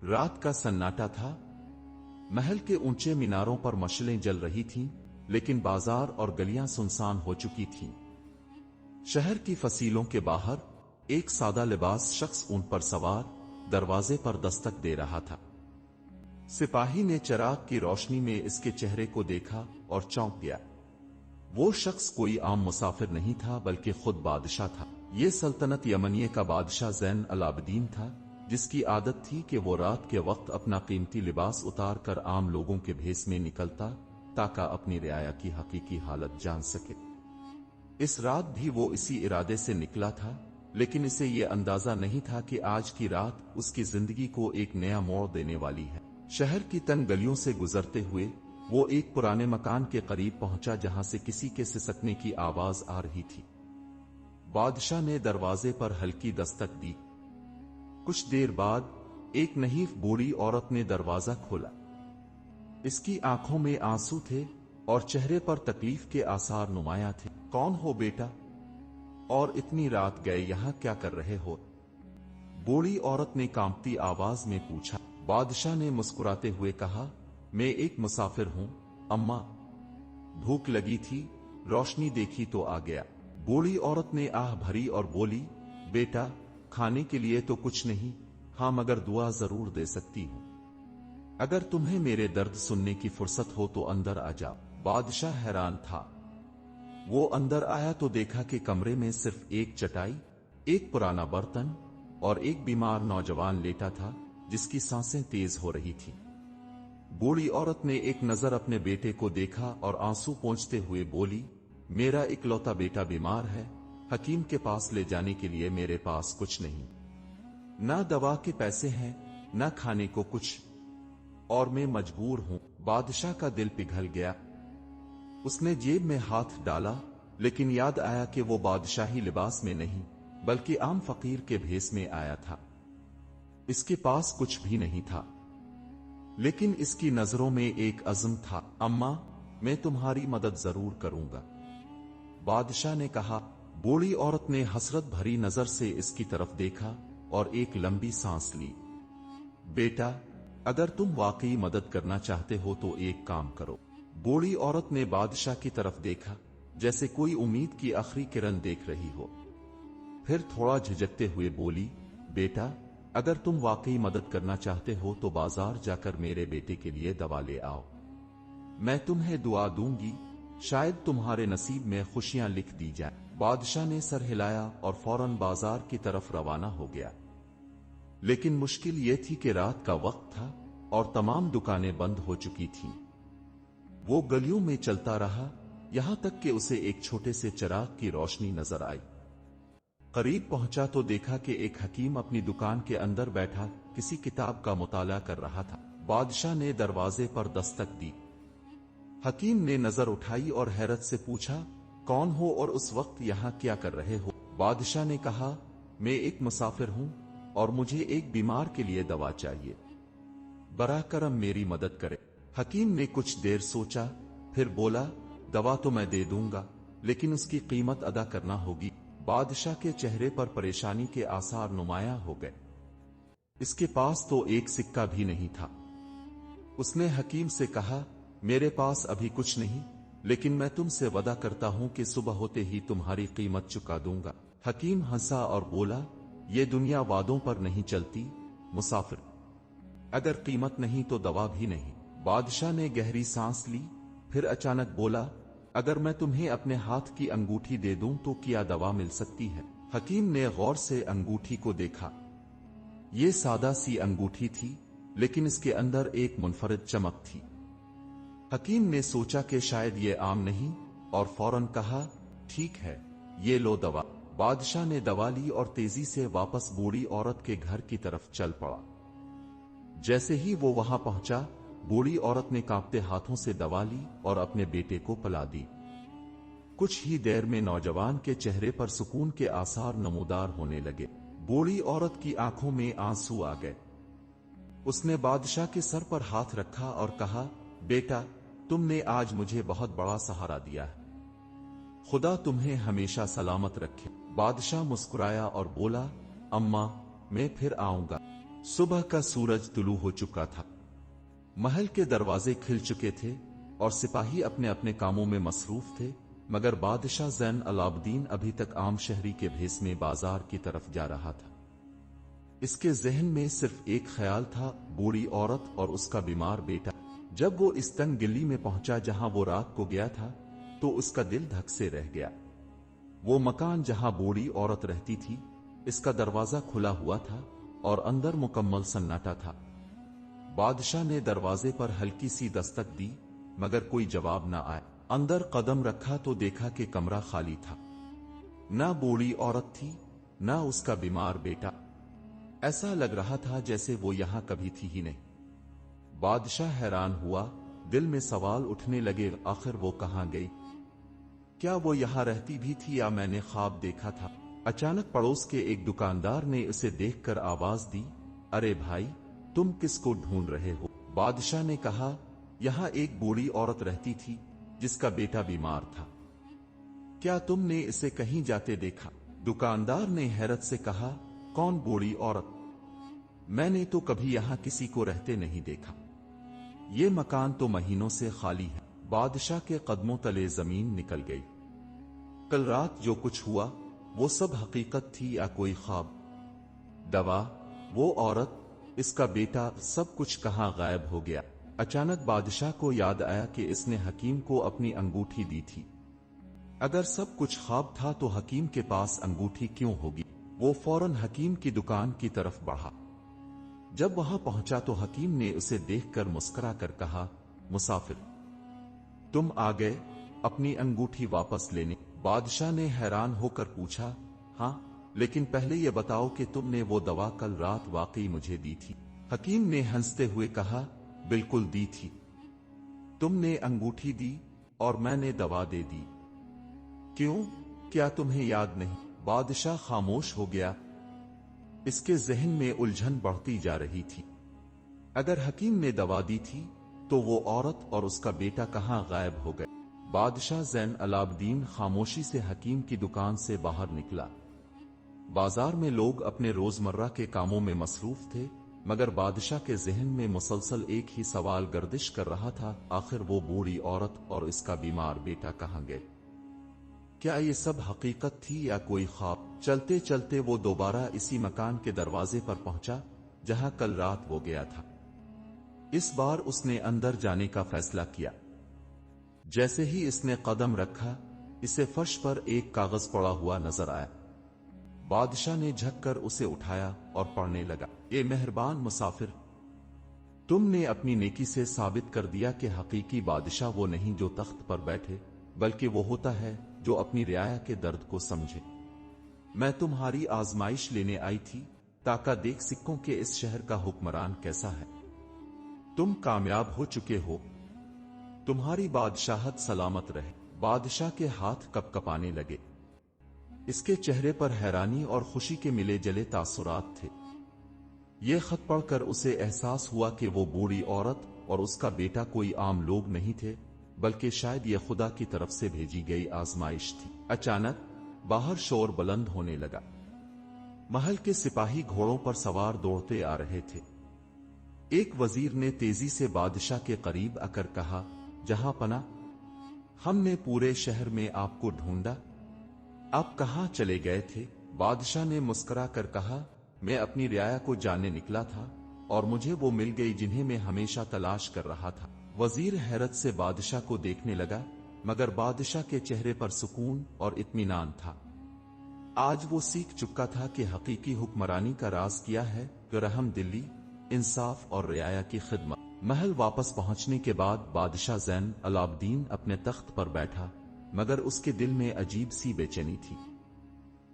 रात का सन्नाटा था। महल के ऊंचे मीनारों पर मशालें जल रही थीं, लेकिन बाजार और गलियां सुनसान हो चुकी थीं। शहर की फसीलों के बाहर एक सादा लिबास शख्स ऊंट पर सवार दरवाजे पर दस्तक दे रहा था। सिपाही ने चिराग की रोशनी में इसके चेहरे को देखा और चौंक गया। वो शख्स कोई आम मुसाफिर नहीं था, बल्कि खुद बादशाह था। ये सल्तनत यमनिये का बादशाह ज़ैन अल-आबिदीन था, जिसकी आदत थी कि वो रात के वक्त अपना कीमती लिबास उतार कर आम लोगों के भेस में निकलता, ताकि अपनी रियाया की हकीकी हालत जान सके। इस रात भी वो इसी इरादे से निकला था, लेकिन इसे ये अंदाजा नहीं था कि आज की रात उसकी जिंदगी को एक नया मोड़ देने वाली है। शहर की तंग गलियों से गुजरते हुए वो एक पुराने मकान के करीब पहुंचा, जहां से किसी के सिसकने की आवाज आ रही थी। बादशाह ने दरवाजे पर हल्की दस्तक दी। कुछ देर बाद एक नहीफ बूढ़ी औरत ने दरवाजा खोला। इसकी आंखों में आंसू थे और चेहरे पर तकलीफ के आसार नुमाया थे। कौन हो बेटा, और इतनी रात गए यहां क्या कर रहे हो? बूढ़ी औरत ने कांपती आवाज में पूछा। बादशाह ने मुस्कुराते हुए कहा, मैं एक मुसाफिर हूं अम्मा, भूख लगी थी, रोशनी देखी तो आ गया। बूढ़ी औरत ने आह भरी और बोली, बेटा खाने के लिए तो कुछ नहीं, हां मगर दुआ जरूर दे सकती हूं। अगर तुम्हें मेरे दर्द सुनने की फुर्सत हो तो अंदर आ जाओ। बादशाह हैरान था। वो अंदर आया तो देखा कि कमरे में सिर्फ एक चटाई, एक पुराना बर्तन और एक बीमार नौजवान लेटा था, जिसकी सांसें तेज हो रही थीं। बूढ़ी औरत ने एक नजर अपने बेटे को देखा और आंसू पोंछते हुए बोली, मेरा इकलौता बेटा बीमार है, हकीम के पास ले जाने के लिए मेरे पास कुछ नहीं, ना दवा के पैसे हैं, ना खाने को कुछ, और मैं मजबूर हूं। बादशाह का दिल पिघल गया। उसने जेब में हाथ डाला, लेकिन याद आया कि वो बादशाही लिबास में नहीं, बल्कि आम फकीर के भेस में आया था। इसके पास कुछ भी नहीं था, लेकिन इसकी नजरों में एक अज़्म था। अम्मा, मैं तुम्हारी मदद जरूर करूंगा, बादशाह ने कहा। बूढ़ी औरत ने हसरत भरी नजर से इसकी तरफ देखा और एक लंबी सांस ली। बेटा, अगर तुम वाकई मदद करना चाहते हो तो एक काम करो। बूढ़ी औरत ने बादशाह की तरफ देखा, जैसे कोई उम्मीद की आखिरी किरण देख रही हो। फिर थोड़ा झिझकते हुए बोली, बेटा अगर तुम वाकई मदद करना चाहते हो तो बाजार जाकर मेरे बेटे के लिए दवा ले आओ। मैं तुम्हें दुआ दूंगी, शायद तुम्हारे नसीब में खुशियां लिख दी जाए। बादशाह ने सर हिलाया और फौरन बाजार की तरफ रवाना हो गया। लेकिन मुश्किल यह थी कि रात का वक्त था और तमाम दुकानें बंद हो चुकी थीं। वो गलियों में चलता रहा, यहां तक कि उसे एक छोटे से चिराग की रोशनी नजर आई। करीब पहुंचा तो देखा कि एक हकीम अपनी दुकान के अंदर बैठा किसी किताब का मुताला कर रहा था। बादशाह ने दरवाजे पर दस्तक दी। हकीम ने नजर उठाई और हैरत से पूछा, कौन हो और उस वक्त यहां क्या कर रहे हो? बादशाह ने कहा, मैं एक मुसाफिर हूं और मुझे एक बीमार के लिए दवा चाहिए, बराह करम मेरी मदद करे। हकीम ने कुछ देर सोचा, फिर बोला, दवा तो मैं दे दूंगा, लेकिन उसकी कीमत अदा करना होगी। बादशाह के चेहरे पर परेशानी के आसार नुमाया हो गए। इसके पास तो एक सिक्का भी नहीं था। उसने हकीम से कहा, मेरे पास अभी कुछ नहीं, लेकिन मैं तुमसे वादा करता हूं कि सुबह होते ही तुम्हारी कीमत चुका दूंगा। हकीम हंसा और बोला, ये दुनिया वादों पर नहीं चलती मुसाफिर, अगर कीमत नहीं तो दवा भी नहीं। बादशाह ने गहरी सांस ली, फिर अचानक बोला, अगर मैं तुम्हें अपने हाथ की अंगूठी दे दूं तो क्या दवा मिल सकती है? हकीम ने गौर से अंगूठी को देखा। ये सादा सी अंगूठी थी, लेकिन इसके अंदर एक मुनफरिद चमक थी। हकीम ने सोचा कि शायद ये आम नहीं, और फौरन कहा, ठीक है, ये लो दवा। बादशाह ने दवा ली और तेजी से वापस बूढ़ी औरत के घर की तरफ चल पड़ा। जैसे ही वो वहां पहुंचा, बूढ़ी औरत ने कांपते हाथों से दवा ली और अपने बेटे को पिला दी। कुछ ही देर में नौजवान के चेहरे पर सुकून के आसार नमूदार होने लगे। बूढ़ी औरत की आंखों में आंसू आ गए। उसने बादशाह के सर पर हाथ रखा और कहा, बेटा, तुमने आज मुझे बहुत बड़ा सहारा दिया है, खुदा तुम्हें हमेशा सलामत रखे। बादशाह मुस्कुराया और बोला, अम्मा, मैं फिर आऊंगा। सुबह का सूरज तुलू हो चुका था। महल के दरवाजे खिल चुके थे और सिपाही अपने अपने कामों में मसरूफ थे, मगर बादशाह ज़ैन अलाब्दीन अभी तक आम शहरी के भेस में बाजार की तरफ जा रहा था। इसके जहन में सिर्फ एक ख्याल था, बूढ़ी औरत और उसका बीमार बेटा। जब वो इस तंग गली में पहुंचा जहां वो रात को गया था, तो उसका दिल धक से रह गया। वो मकान जहां बूढ़ी औरत रहती थी, इसका दरवाजा खुला हुआ था और अंदर मुकम्मल सन्नाटा था। बादशाह ने दरवाजे पर हल्की सी दस्तक दी, मगर कोई जवाब न आया। अंदर कदम रखा तो देखा कि कमरा खाली था। ना बूढ़ी औरत थी, ना उसका बीमार बेटा। ऐसा लग रहा था जैसे वो यहां कभी थी ही नहीं। बादशाह हैरान हुआ, दिल में सवाल उठने लगे, आखिर वो कहां गई? क्या वो यहां रहती भी थी या मैंने ख्वाब देखा था? अचानक पड़ोस के एक दुकानदार ने उसे देखकर आवाज दी, अरे भाई, तुम किसको ढूंढ रहे हो? बादशाह ने कहा, यहां एक बूढ़ी औरत रहती थी जिसका बेटा बीमार था। क्या तुमने इसे कहीं जाते देखा? दुकानदार ने हैरत से कहा, कौन बूढ़ी औरत? मैंने तो कभी यहां किसी को रहते नहीं देखा। ये मकान तो महीनों से खाली है। बादशाह के कदमों तले जमीन निकल गई। कल रात जो कुछ हुआ वो सब हकीकत थी या कोई ख्वाब? दवा, वो औरत, इसका बेटा, सब कुछ कहां गायब हो गया? अचानक बादशाह को याद आया कि इसने हकीम को अपनी अंगूठी दी थी। अगर सब कुछ ख्वाब था तो हकीम के पास अंगूठी क्यों होगी? वो फौरन हकीम की दुकान की तरफ बढ़ा। जब वहां पहुंचा तो हकीम ने उसे देखकर मुस्कुरा कर कहा, मुसाफिर, तुम आ गए अपनी अंगूठी वापस लेने? बादशाह ने हैरान होकर पूछा, हां, लेकिन पहले यह बताओ कि तुमने वो दवा कल रात वाकई मुझे दी थी? हकीम ने हंसते हुए कहा, बिल्कुल दी थी। तुमने अंगूठी दी और मैंने दवा दे दी। क्यों, क्या तुम्हें याद नहीं? बादशाह खामोश हो गया। इसके जहन में उलझन बढ़ती जा रही थी। अगर हकीम ने दवा दी थी तो वो औरत और उसका बेटा कहां गायब हो गए? बादशाह ज़ैन अलाब्दीन खामोशी से हकीम की दुकान से बाहर निकला। बाजार में लोग अपने रोजमर्रा के कामों में मसरूफ थे, मगर बादशाह के जहन में मुसलसल एक ही सवाल गर्दिश कर रहा था, आखिर वो बूढ़ी औरत और इसका बीमार बेटा कहां गए? क्या ये सब हकीकत थी या कोई ख्वाब? चलते चलते वो दोबारा इसी मकान के दरवाजे पर पहुंचा जहां कल रात वो गया था। इस बार उसने अंदर जाने का फैसला किया। जैसे ही इसने कदम रखा, इसे फर्श पर एक कागज पड़ा हुआ नजर आया। बादशाह ने झुककर उसे उठाया और पढ़ने लगा, ए मेहरबान मुसाफिर, तुमने अपनी नेकी से साबित कर दिया कि हकीकी बादशाह वो नहीं जो तख्त पर बैठे, बल्कि वो होता है जो अपनी रियाया के दर्द को समझे। मैं तुम्हारी आजमाइश लेने आई थी ताकि देख सिक्कों के इस शहर का हुक्मरान कैसा है। तुम कामयाब हो चुके हो। तुम्हारी बादशाहत सलामत रहे। बादशाह के हाथ कपकपाने लगे। इसके चेहरे पर हैरानी और खुशी के मिले जले तासुरात थे। यह खत पढ़कर उसे एहसास हुआ कि वो बूढ़ी औरत और उसका बेटा कोई आम लोग नहीं थे, बल्कि शायद यह खुदा की तरफ से भेजी गई आजमाइश थी। अचानक बाहर शोर बुलंद होने लगा। महल के सिपाही घोड़ों पर सवार दौड़ते आ रहे थे। एक वजीर ने तेजी से बादशाह के करीब आकर कहा, जहां पना, हमने पूरे शहर में आपको ढूंढा, आप कहां चले गए थे? बादशाह ने मुस्कुरा कर कहा, मैं अपनी रियाया को जानने निकला था और मुझे वो मिल गई जिन्हें मैं हमेशा तलाश कर रहा था। वजीर हैरत से बादशाह को देखने लगा, मगर बादशाह के चेहरे पर सुकून और इत्मीनान था। आज वो सीख चुका था कि हकीकी हुक्मरानी का राज क्या है, रहम दिली, इंसाफ और रियाया की खिदमत। महल वापस पहुंचने के बाद बादशाह ज़ैन अलाब्दीन अपने तख्त पर बैठा, मगर उसके दिल में अजीब सी बेचैनी थी।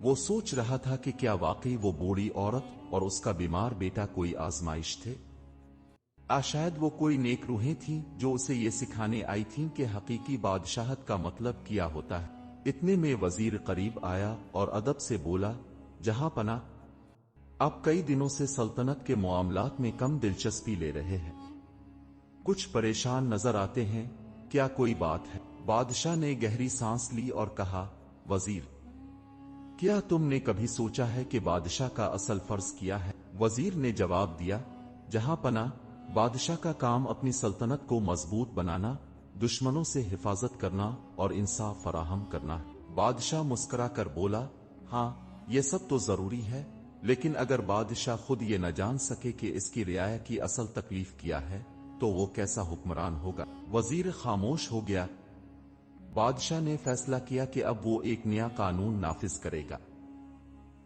वो सोच रहा था कि क्या वाकई वो बूढ़ी औरत और उसका बीमार बेटा कोई आजमाइश थे? शायद वो कोई नेक रूहें थीं जो उसे ये सिखाने आई थीं कि हकीकी बादशाहत का मतलब क्या होता है। इतने में वजीर करीब आया और अदब से बोला, जहां पना, आप कई दिनों से सल्तनत के मामलात में कम दिलचस्पी ले रहे हैं, कुछ परेशान नजर आते हैं, क्या कोई बात है? बादशाह ने गहरी सांस ली और कहा, वजीर, क्या तुमने कभी सोचा है कि बादशाह का असल फर्ज क्या है? वजीर ने जवाब दिया, जहां पना, बादशाह का काम अपनी सल्तनत को मजबूत बनाना, दुश्मनों से हिफाजत करना और इंसाफ फराहम करना है। बादशाह मुस्कुरा कर बोला, हाँ, ये सब तो जरूरी है, लेकिन अगर बादशाह खुद ये न जान सके कि इसकी रियाया की असल तकलीफ क्या है, तो वो कैसा हुक्मरान होगा। वजीर खामोश हो गया। बादशाह ने फैसला किया कि अब वो एक नया कानून नाफिज करेगा।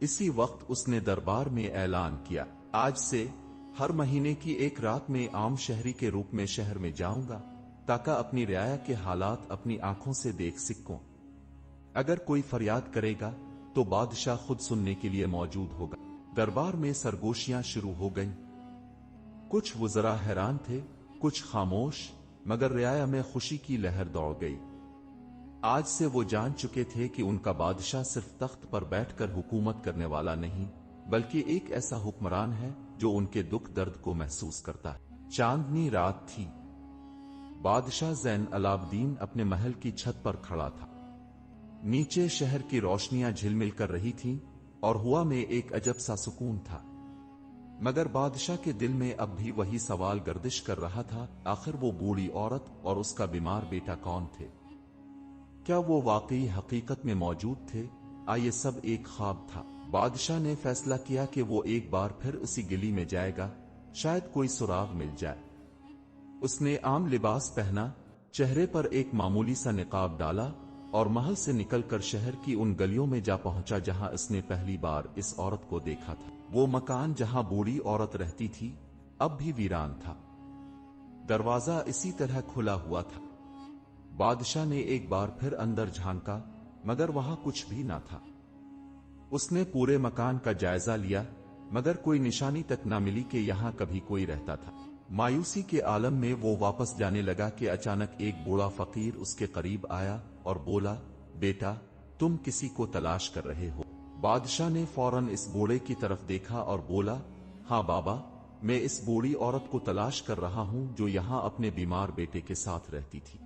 इसी वक्त उसने दरबार में ऐलान किया, आज से हर महीने की एक रात में आम शहरी के रूप में शहर में जाऊंगा, ताकि अपनी रियाया के हालात अपनी आंखों से देख सकूं। अगर कोई फरियाद करेगा तो बादशाह खुद सुनने के लिए मौजूद होगा। दरबार में सरगोशियां शुरू हो गईं। कुछ वज़रा हैरान थे, कुछ खामोश, मगर रियाया में खुशी की लहर दौड़ गई। आज से वो जान चुके थे कि उनका बादशाह सिर्फ तख्त पर बैठकर हुकूमत करने वाला नहीं, बल्कि एक ऐसा हुक्मरान है जो उनके दुख दर्द को महसूस करता है। चांदनी रात थी। बादशाह ज़ैन अलाब्दीन अपने महल की छत पर खड़ा था। नीचे शहर की रोशनियां झिलमिल कर रही थीं और हवा में एक अजब सा सुकून था। मगर बादशाह के दिल में अब भी वही सवाल गर्दिश कर रहा था, आखिर वो बूढ़ी औरत और उसका बीमार बेटा कौन थे? क्या वो वाकई हकीकत में मौजूद थे, ये सब एक ख्वाब था? बादशाह ने फैसला किया कि वो एक बार फिर उसी गली में जाएगा, शायद कोई सुराग मिल जाए। उसने आम लिबास पहना, चेहरे पर एक मामूली सा निकाब डाला और महल से निकलकर शहर की उन गलियों में जा पहुंचा जहां उसने पहली बार इस औरत को देखा था। वो मकान जहां बूढ़ी औरत रहती थी, अब भी वीरान था। दरवाजा इसी तरह खुला हुआ था। बादशाह ने एक बार फिर अंदर झांका, मगर वहां कुछ भी ना था। उसने पूरे मकान का जायजा लिया, मगर कोई निशानी तक न मिली कि यहां कभी कोई रहता था। मायूसी के आलम में वो वापस जाने लगा कि अचानक एक बूढ़ा फकीर उसके करीब आया और बोला, बेटा, तुम किसी को तलाश कर रहे हो? बादशाह ने फौरन इस बूढ़े की तरफ देखा और बोला, हाँ बाबा, मैं इस बूढ़ी औरत को तलाश कर रहा हूं जो यहां अपने बीमार बेटे के साथ रहती थी।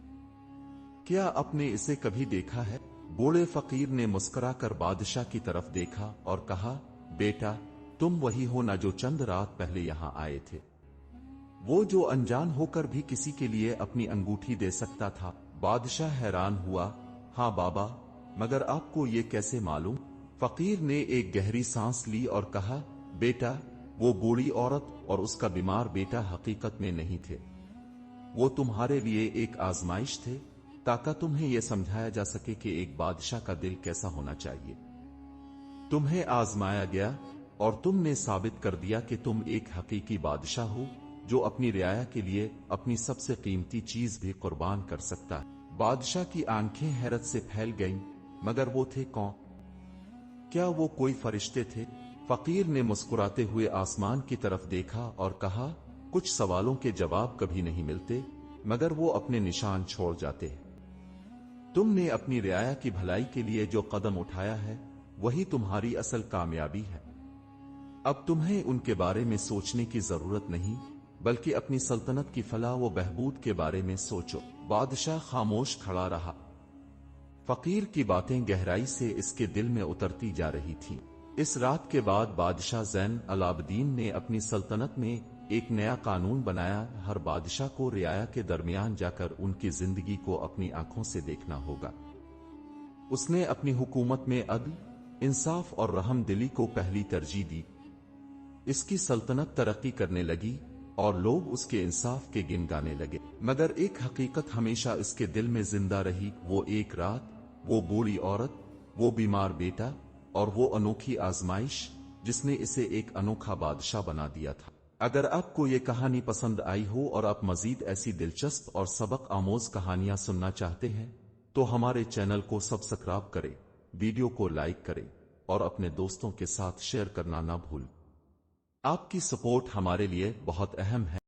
क्या आपने इसे कभी देखा है? बूढ़े फकीर ने मुस्कुरा कर बादशाह की तरफ देखा और कहा, बेटा, तुम वही हो ना जो चंद रात पहले यहां आए थे? वो जो अनजान होकर भी किसी के लिए अपनी अंगूठी दे सकता था। बादशाह हैरान हुआ, हाँ बाबा, मगर आपको ये कैसे मालूम? फकीर ने एक गहरी सांस ली और कहा, बेटा, वो बूढ़ी औरत और उसका बीमार बेटा हकीकत में नहीं थे। वो तुम्हारे लिए एक आजमाइश थे, ताकि तुम्हें यह समझाया जा सके कि एक बादशाह का दिल कैसा होना चाहिए। तुम्हें आजमाया गया और तुमने साबित कर दिया कि तुम एक हकीकी बादशाह हो जो अपनी रियाया के लिए अपनी सबसे कीमती चीज भी कुर्बान कर सकता है। बादशाह की आंखें हैरत से फैल गईं, मगर वो थे कौन? क्या वो कोई फरिश्ते थे? फकीर ने मुस्कुराते हुए आसमान की तरफ देखा और कहा, कुछ सवालों के जवाब कभी नहीं मिलते, मगर वो अपने निशान छोड़ जाते हैं। तुमने अपनी रियाया की भलाई के लिए जो कदम उठाया है, वही तुम्हारी असल कामयाबी है। अब तुम्हें उनके बारे में सोचने की जरूरत नहीं, बल्कि अपनी सल्तनत की फलाह व बहबूद के बारे में सोचो। बादशाह खामोश खड़ा रहा। फकीर की बातें गहराई से इसके दिल में उतरती जा रही थीं। इस रात के बाद बादशाह ज़ैन अलाब्दीन ने अपनी सल्तनत में एक नया कानून बनाया, हर बादशाह को रियाया के दरमियान जाकर उनकी जिंदगी को अपनी आंखों से देखना होगा। उसने अपनी हुकूमत में अदल, इंसाफ और रहम दिली को पहली तरजीह दी। इसकी सल्तनत तरक्की करने लगी और लोग उसके इंसाफ के गिन गाने लगे। मगर एक हकीकत हमेशा इसके दिल में जिंदा रही, वो एक रात, वो बूढ़ी औरत, वो बीमार बेटा और वो अनोखी आजमाइश जिसने इसे एक अनोखा बादशाह बना दिया था। अगर आपको ये कहानी पसंद आई हो और आप मजीद ऐसी दिलचस्प और सबक आमोज कहानियां सुनना चाहते हैं, तो हमारे चैनल को सब्सक्राइब करें, वीडियो को लाइक करें और अपने दोस्तों के साथ शेयर करना ना भूलें। आपकी सपोर्ट हमारे लिए बहुत अहम है।